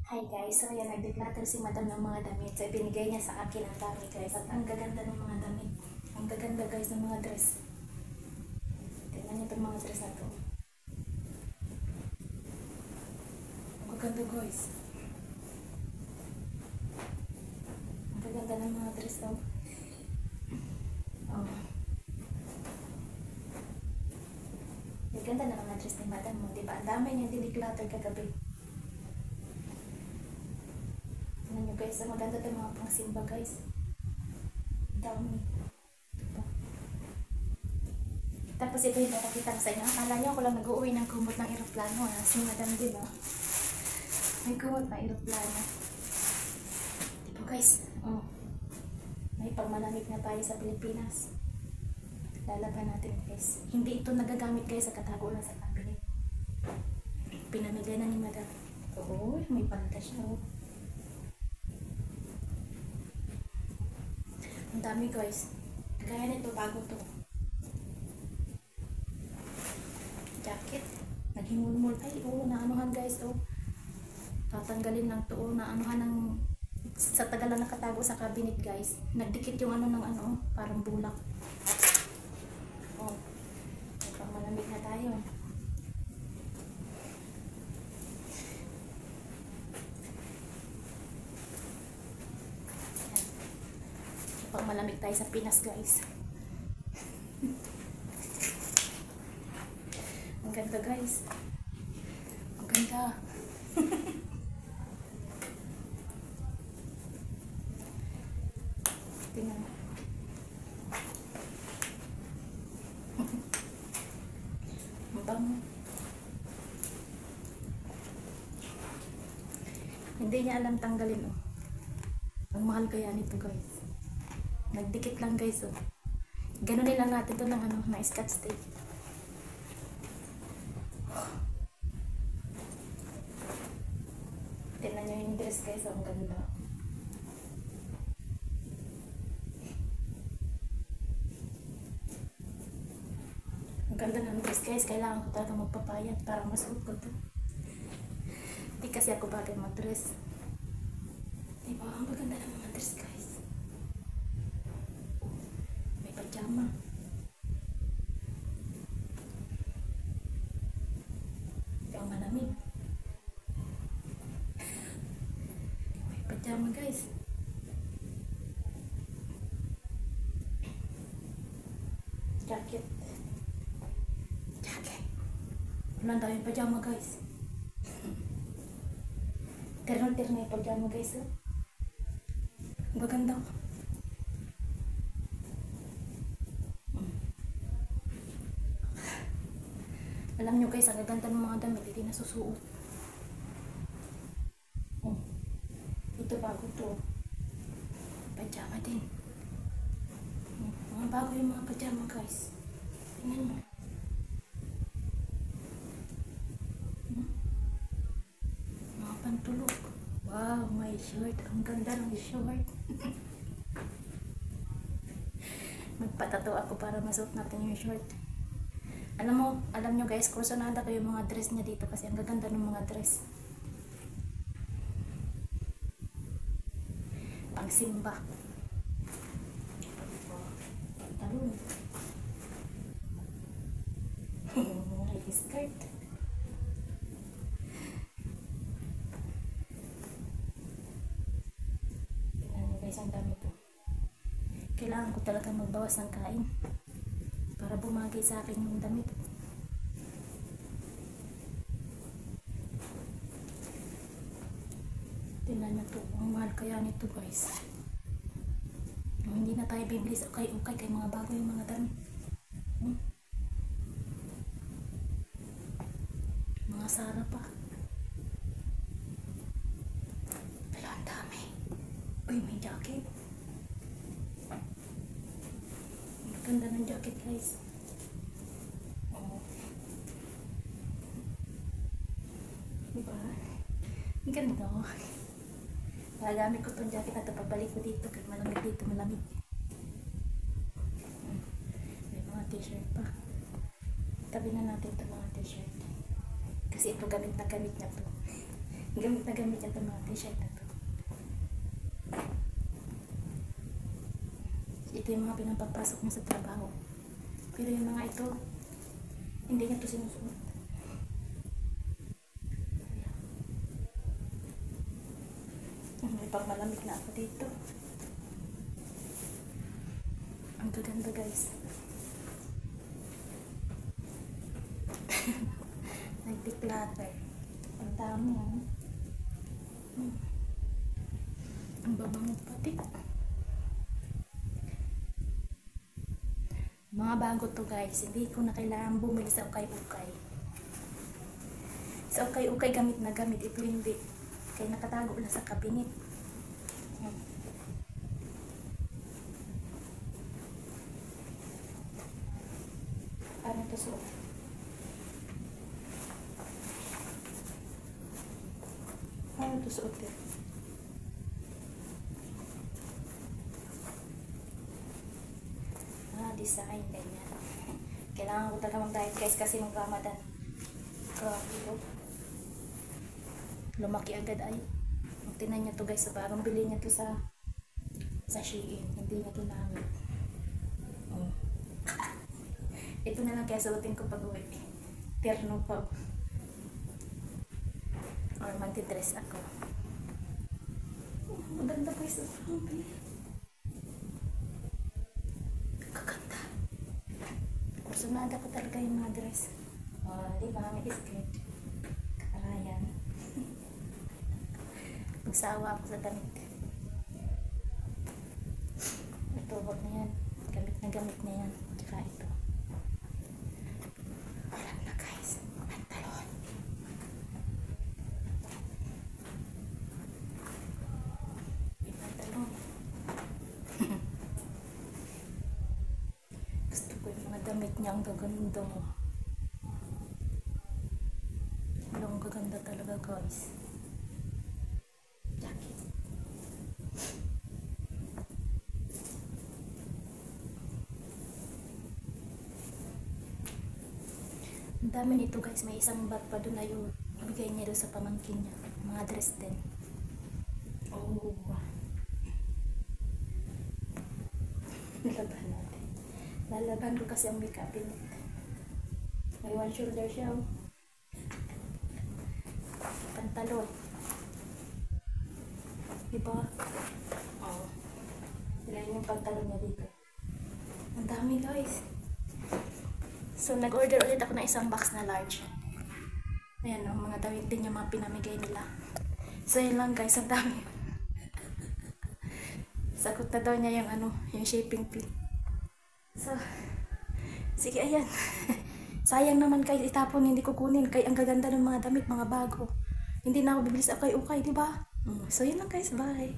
Hi guys, so yan, nag-declutter si madam ng mga damit. So ibinigay niya sa akin ang dami guys. At ang gaganda ng mga damit. Ang gaganda guys ng mga dress. Tingnan niyo itong mga dress na to. Ang gaganda guys. Ang gaganda ng mga dress to. Oh. Ang ganda ng mga dress ni madam mo. Diba? Ang dami niya din-declutter kagabi. Tingnan niyo guys, ang maganda itong mga pangsimba guys. Dami. Diba? Tapos ito yung nakakita ko sa inyo. Akala niyo ako lang nag-uwi ng kumot ng aeroplano. Si madam din oh. May kumot ng aeroplano. Diba guys? Oh. May pagmalamig na tayo sa Pilipinas. Lalaban natin guys. Hindi ito nagagamit guys sa katago lang sa cabinet. Pinamigay na ni madam. Oo, may panta siya oh. Ang dami guys. Kaya nito bago to. Jacket. Naghimulmul. Ay, oo, naanuhan guys oh. Tatanggalin lang to oh. Naanuhan ng sa tagal na nakatago sa cabinet guys. Nagdikit yung ano ng ano, parang bulak. Oh. Pang malamig na tayo. Pang malamig tayo sa Pinas guys. Ang ganda guys. Ang ganda. Tingnan mo. Ang bango. Hindi niya alam tanggalin oh. Ang mahal kaya nito guys. Nagdikit lang guys oh. Ganunin lang natin to ng ano, na scotch tape. Tingnan nyo yung dress guys oh, ang ganda. Ang ganda ng dress guys, kailangan ko talaga magpapayat para masuot ko to. Hindi kasi ako bagay mag-dress. Diba? Ang maganda ng mga dress guys. May pajama. Ang malamig. May pajama guys. Jacket. Wala tayong pajama guys. Terno-terno yung pajama guys oh. Maganda. Alam nyo guys, ang gaganda ng mga damit, hindi nasusuot. Oh. Ito bago to. Pajama din. Mga bago yung mga pajama guys. Tingnan mo. Mga pantulog. Wow, may short. Ang ganda ng short. Magpatato ako para masuot natin yung short. Alam nyo guys, kursunada ko yung mga dress niya dito kasi ang gaganda ng mga dress. Pang simba. Talon. May skirt. Tingnan nyo guys, ang dami po. Kailangan ko talaga magbawas ng kain para bumagay sa akin yung damit. Tingnan nyo to. Ang mahal kaya nito guys. Hindi na tayo bibili sa ukay-ukay kay mga bago yung mga damit. Mga Sara pa. Pero ang dami. Uy, may jacket. Ang ganda ng jacket guys. Oh. Diba? Ang ganda oh. Gagamit ko itong jacket na ito. Pagbalik ko dito. Kasi malamig dito. Malamig. May mga t-shirt pa. Tabi na natin itong mga t-shirt. Kasi ito gamit na to. Gamit na gamit yan itong mga t-shirt na to. Ito yung mga pinapapasok mo sa trabaho. Pero yung mga ito, hindi niya ito sinusunod. May pang malamig na ako dito. Ang gaganda guys. Nag-declutter. Ang dami yan. Ang babango pati. Mga bago to guys. Hindi ko na kailangan bumili sa ukay-ukay. Sa ukay-ukay gamit na gamit. Ito hindi. Kaya nakatago lang sa kabinet. Ano to suot? Ano to suot eh? Design, ganyan. Kailangan ko talaga mag-diet guys kasi nung Ramadan. Grabe yun. Lumaki agad ay. Tingnan niya to guys. Parang bili niya to sa Shein. Hindi niya to namin. Oh. Ito na lang kaya suotin ko pag uwi. Terno pa. Or magti-dress ako. Oh, maganda guys. Kakanta. Sunada ko talaga yung mga dress. Oh, di ba? May skirt. Karayan. Magsawa ako sa damit. Ito, wag na yan. Gamit na gamit na yan. Tsaka ito. Alam na guys. Pantalon. May pantalon. Gusto ko yung mga damit niya. Ang gaganda mo. Ang gaganda talaga guys. Ang dami nito guys, may isang bag pa doon na yung ibigay niya doon sa pamangkin niya. Mga dress din. Oh. Lalaban natin. Lalaban ko kasi ang makeup nito. May one shoulder siya. Oh. Pantalon. Diba? Oh. Sila yung pantalon niya dito. Ang dami guys. So, nag-order ulit ako ng isang box na large. Ayan, ang mga damit din yung mga pinamigay nila. So, yun lang guys, ang dami. Sagot na daw niya yung yung shipping fee. So, sige, ayan. Sayang naman guys, itapon, hindi ko kunin. Kaya ang gaganda ng mga damit, mga bago. Hindi na ako bibili sa ukay-ukay, diba? So, yun lang guys, bye.